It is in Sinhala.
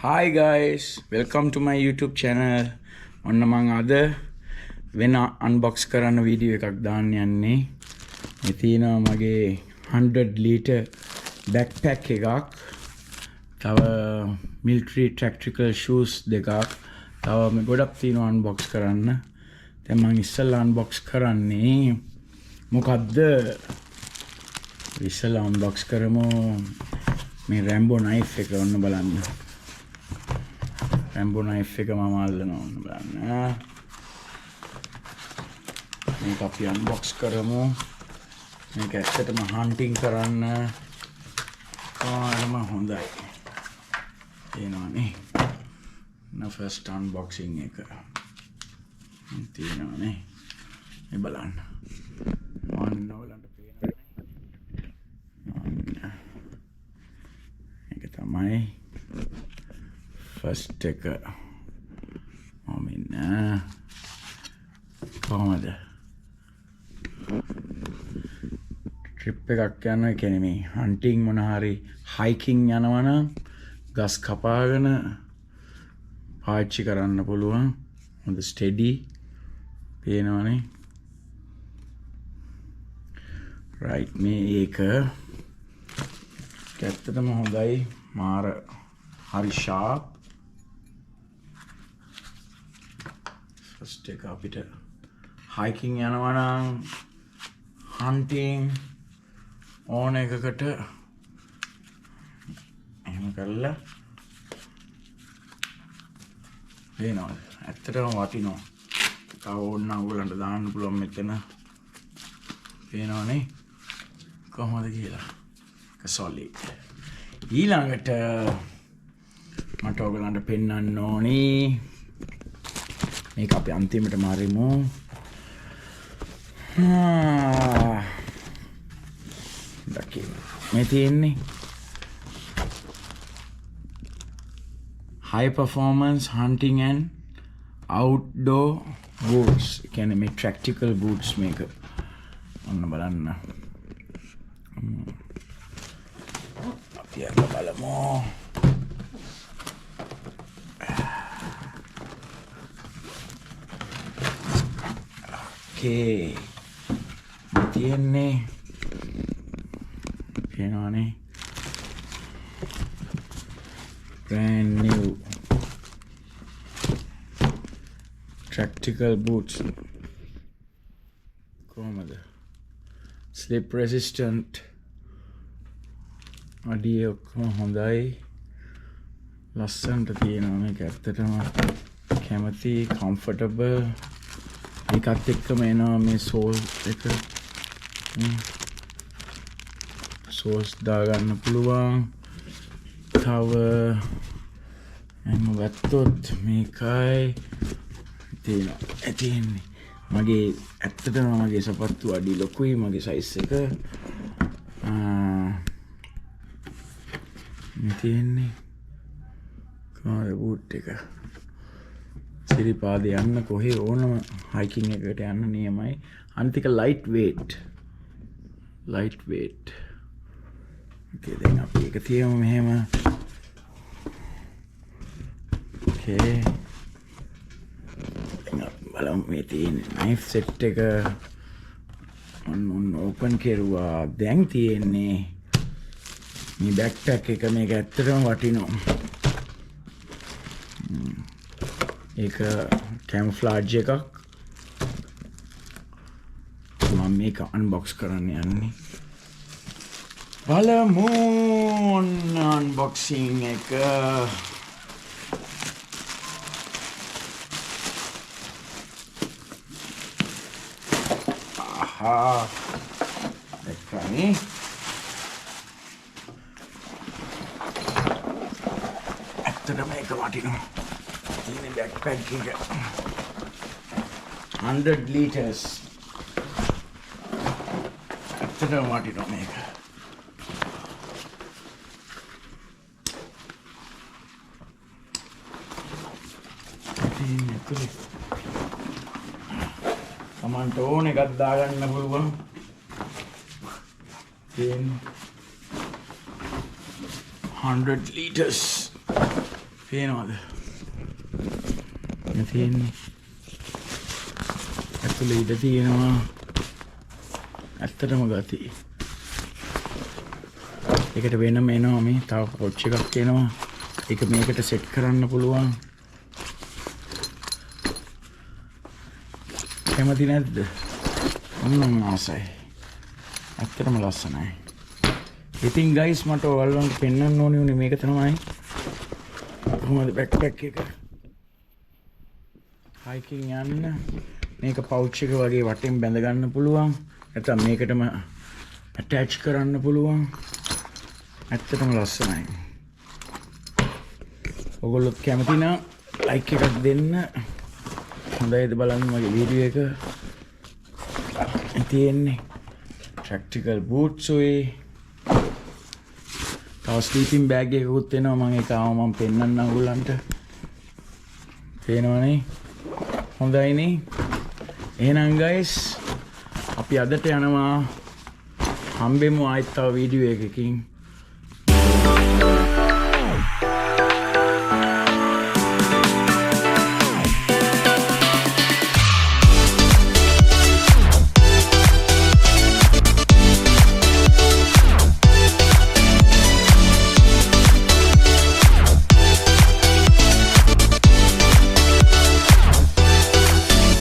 Hi guys, welcome to my YouTube channel. ඔන්න මම අද වෙන unbox කරන වීඩියෝ එකක් දාන්න යන්නේ. මේ තියෙනවා මගේ 100 liter backpack එකක්. තව military tactical shoes දෙකක්. තව මේ ගොඩක් තියෙනවා unbox කරන්න. දැන් මම ඉස්සෙල්ලා unbox කරන්නේ මොකද්ද? ඉස්සෙල්ලා unbox කරමු මේ Rambo knife එක ඔන්න බලන්න. Rambo knife එක මම අල්ලනවා ඔන්න බලන්න. මේක අපි unbox කරමු. මේක ඇත්තටම hunting කරන්න කොහොමද හොඳයි. එනවනේ. first unboxing එක. තියෙනවනේ. මේ බලන්න. ඔන්න ඔයාලන්ට පේනවනේ. මේක තමයි first එක. මෙන්න කොහොමද? ට්‍රිප් එකක් යනවා. ඒ කියන්නේ මේ hunting මොන හරි hiking යනවා නම් ගස් කපාගෙන පාවිච්චි කරන්න පුළුවන්. හොඳ ස්ටෙඩි පේනවනේ. right මේ ඒක ඇත්තටම හොඳයි. මාර හරි sharp. first එක අපිට hiking යනවා නම් hunting ඕන එකකට එහෙම කරලා වෙනවා. ඇත්තටම වටිනවා. තව ඕන ඔයගලන්ට දාන්න පුළුවන් මෙතන. පේනවනේ කොහොමද කියලා. solid. ඊළඟට මට ඔයගලන්ට පෙන්වන්න ඕනේ මේක අපි අන්තිමටම හරිමු. දකින්න මේ තියෙන්නේ high performance hunting and outdoor boots. කියන්නේ මේ Tractical boots මේක. ඔන්න බලන්න. අපි අද බලමු. okay. තියෙන්නේ පේනවනේ brand new Tractical boots. කොහොමද? slip resistant. අඩිය ඔක්කොම හොඳයි. ලස්සනට තියෙනවා මේක. ඇත්තටම කැමති comfortable. ඒකත් එක්කම එනවා මේ සෝල් එක. සෝල්ස් දාගන්න පුළුවන්. තව එහෙම ගත්තොත් මේකයි තියෙන්නේ. මගේ ඇත්තටම මගේ සපත්තු අඩි ලොකුයි. මගේ සයිස් එක මේ තියෙන්නේ කාර් බූට් එක. සිරිපාද යන්න කොහේ ඕනම hiking එකකට යන්න නියමයි. අනිතික light weight. okay දැන් අපි ඒක තියමු මෙහෙම. okay බලමු මේ තියෙන knife set එක ඔන්න open කෙරුවා. දැන් තියෙන්නේ මේ backpack එක. මේක ඇත්තටම වටිනවා. ඒක camouflage එකක්. මම මේක unbox කරන්න යන්නේ. බලමු unboxing එක. දැක්කනේ. ඇත්තටම මේක වටිනවා. තියෙන backpack එක 100 liters. ඇත්තටම වටිනවා මේක. තමන්ට ඕන එකක් දාගන්න පුළුවන්. තියෙන 100 liters පේනවද? මේ තියෙන්නේ. ඇතුලේ ඉඳ තියෙනවා. ඇත්තටම ගති. ඒකට වෙනම එනවා මේ තව පොච් එකක් එනවා. ඒක මේකට සෙට් කරන්න පුළුවන්. කැමති නැද්ද? මම ආසයි. ඇත්තටම ලස්සනයි. ඉතින් guys මට ඔයාලන්ට පෙන්වන්න ඕනේ උනේ මේක තමයි. කොහොමද බෑක්පැක් එක hiking යන්න මේක pouch එක වගේ වටෙන් බැඳ ගන්න පුළුවන්. නැත්නම් මේකටම attach කරන්න පුළුවන්. ඇත්තටම ලස්සනයි. ඔයගොල්ලෝ කැමති නම් like එකක් දෙන්න. හොඳයිද බලන්න මගේ වීඩියෝ එක. තියෙන්නේ Tractical boots ඔය. තව ස්ලීපින් බෑග් එකකුත් එනවා. මම ඒක ආව මම පෙන්නන්න ඔයගොල්ලන්ට. පේනවනේ. හොඳයිනේ. එහෙනම් guys අපි අදට යනවා. හම්බෙමු ආයෙත් තව වීඩියෝ එකකින්.